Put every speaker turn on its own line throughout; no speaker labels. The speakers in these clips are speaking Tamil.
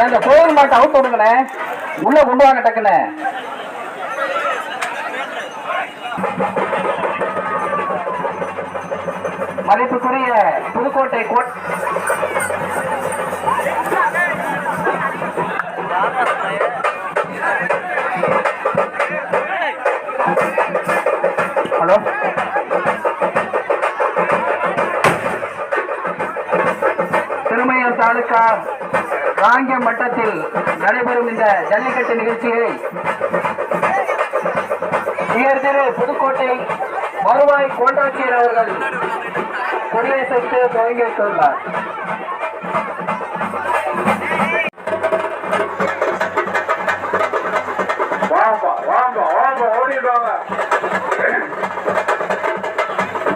அந்த கோயில் மாட்டை அவுட் பண்ணுங்கண்ணே, உள்ள கொண்டு வாங்க டக்குன்னு. மதிப்புக்குரிய புதுக்கோட்டை ஹலோ திருமையூர் தாலுகா ராங்கியம் மட்டத்தில் நடைபெறும் இந்த ஜல்லிக்கட்டு நிகழ்ச்சியை திரு புதுக்கோட்டை வருவாய் கோட்டாட்சியர் அவர்கள் கொடியசைத்து துவங்கி வைத்துள்ளார்.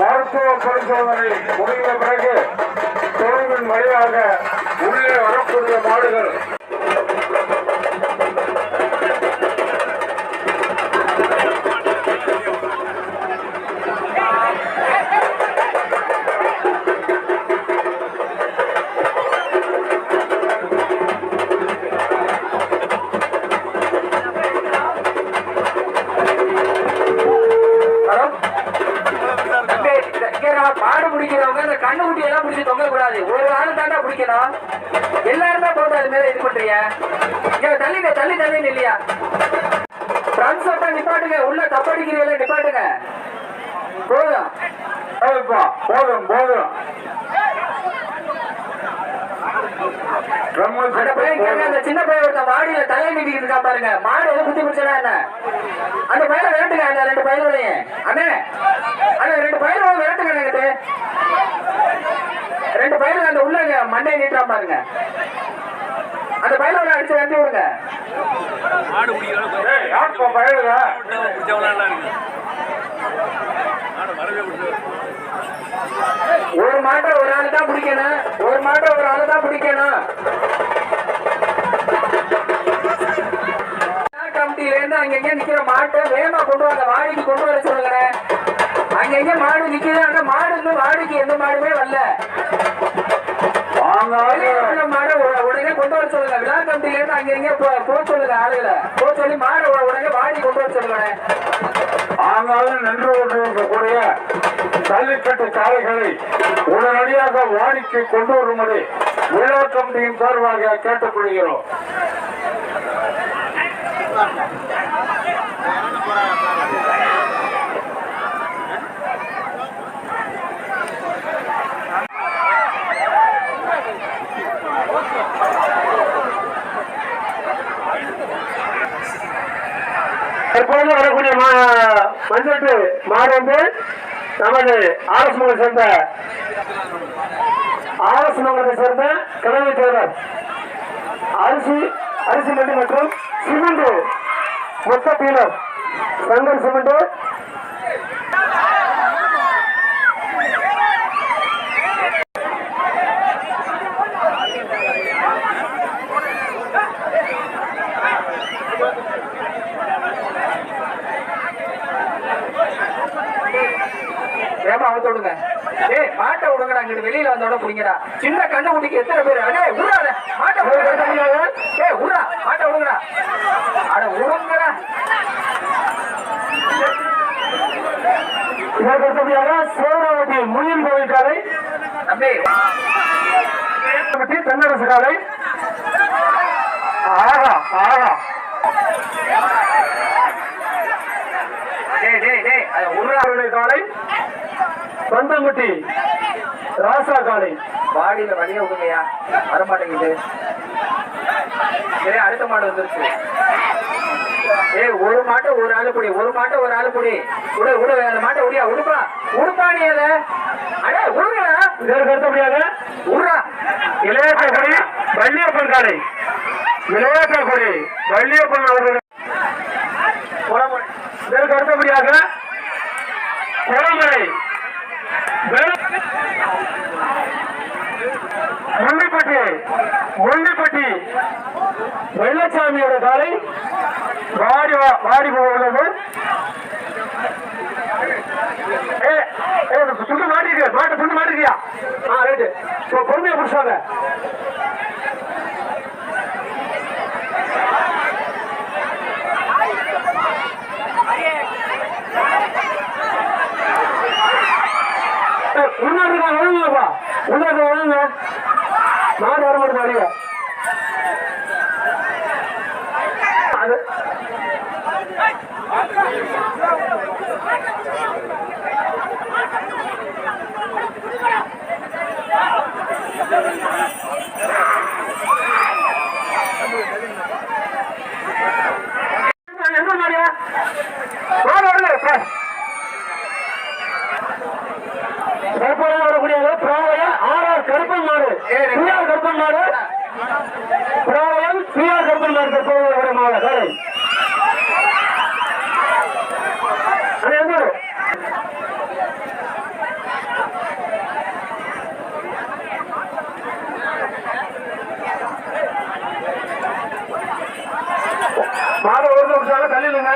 மருத்துவ பரிசோதனை முடிந்த பிறகு தோல்வின் வழியாக உள்ளே வரக்கூடிய மாடுகள்
மாடு பிடிக்கிறவங்க இந்த கண்ணு குட்டி எல்லாம் பிடிச்சி தொங்க கூடாது. ஒரு ஆளு தாண்டா பிடிக்கணும். எல்லாருமே போட்டு அது மேல இது பண்றீங்க. தள்ளி தள்ளி தள்ளி இல்லையா நிப்பாட்டுங்க. உள்ள தப்படிக்கிறீங்களா நிப்பாட்டுங்க. போதும்
போதும் போதும்.
அந்த சின்ன பையன் ஒருத்த மாடியில தலை நீட்டிக்கிட்டு இருக்கா பாருங்க. மாடு எது குத்தி பிடிச்சா என்ன அந்த பயில விரட்டுங்க. அந்த ரெண்டு பயிர்களையும் அண்ணே அந்த ரெண்டு பயிர்களும் விரட்டுங்க. எனக்கு ரெண்டு பயிர்கள் அந்த உள்ள மண்ணை நீட்டா பாருங்க. அந்த பயிரோட அடிச்சு விரட்டி விடுங்க. ஒரு மாட்டை ஒரு ஆளு தான் பிடிக்கணும். ஒரு மாட்டை ஒரு ஆளு தான் பிடிக்கணும். கமிட்டில இருந்து அங்கங்க நிக்கிற மாட்டை வேகமா கொண்டு வாங்க. வாடிக்கு கொண்டு வர சொல்லுங்க. அங்கங்க மாடு நிக்குது. அந்த மாடு இருந்து வாடிக்கு எந்த மாடுமே வரல. மாடு உடனே கொண்டு வர சொல்லுங்க. விழா கமிட்டில இருந்து அங்கங்க போக சொல்லுங்க. ஆளுகளை போக சொல்லி மாடு உடனே வாடி கொண்டு வர சொல்லுங்க.
ஆனாலும் நின்று கொண்டிருக்கக்கூடிய ஜல்லிக்கட்டு காளைகளை உடனடியாக வாடிக்கை கொண்டு வரும்படி விழா கமிட்டியின் சார்பாக கேட்டுக்கொள்கிறோம். தற்போது வரக்கூடிய மஞ்சட்டு மாடு வந்து நமது ஆர்எஸ் மங்கலத்தை சேர்ந்த கடமை தேவர் அரிசி மண்டி மற்றும் சிமெண்ட் மொத்த பீலர் சங்கர் சிமெண்ட்
விடுங்க. மாட்டை விடுங்கடா. இங்கிட்டு வெளியில வந்தோட புடிங்கடா. சின்ன கண்ணு குட்டிக்கு எத்தனை பேரு மாட்டை உடா மாட்டை விடுங்கடா. அட விடுங்கடா.
சோழவட்டி முனியன் கோவில் காலை தென்னரசு காலை காலை பந்தம்பட்டி ராசா காலை
பாடியில வழிய விடுங்கயா. வரமாட்டேங்குது. அடுத்த மாடு வந்துருச்சு. ஒரு மாட்டை ஒரு ஆளு புடி. ஒரு மாட்டை ஒரு ஆளு புடி. அந்த மாட்டை உடியா உடுப்பா உடுப்பா. நீ அத அடே உடுங்கடா.
இதற்கு எடுத்த முடியாது.
உடுறா.
இளையாற்றக்குடி வள்ளியப்பன் காலை இளையாற்றக்குடி வள்ளியப்பன் அவர்கள் இதற்கு அடுத்தபடியாக குளமலை முண்டிப்பட்டி வெள்ளச்சாமியோட காலை வாடி உள்ளது. சுண்டு மாட்டிருக்கு, மாட்டை சுண்டு மாட்டிருக்கியா? ரைட்டு. இப்போ பொறுமையா பிடிச்சாங்க. முன்னாடி ஒழுங்குப்பா, முன்னாடி ஒழுங்க. மாடு வர மாட்டேன் அடிங்க. அது என்ன மாடியா? மாடு வருது சார். கருப்பன் வரக்கூடிய பிராவயம் ஆர்ஆர் கருப்பன் மாடு, பிஆர் கருப்பன் மாடு, பிராவயம் பிஆர் கருப்பன் மாடு கருப்பன் மாடு சார். அது எந்த மாடு ஒரு நிமிஷம் தள்ளிடுங்க.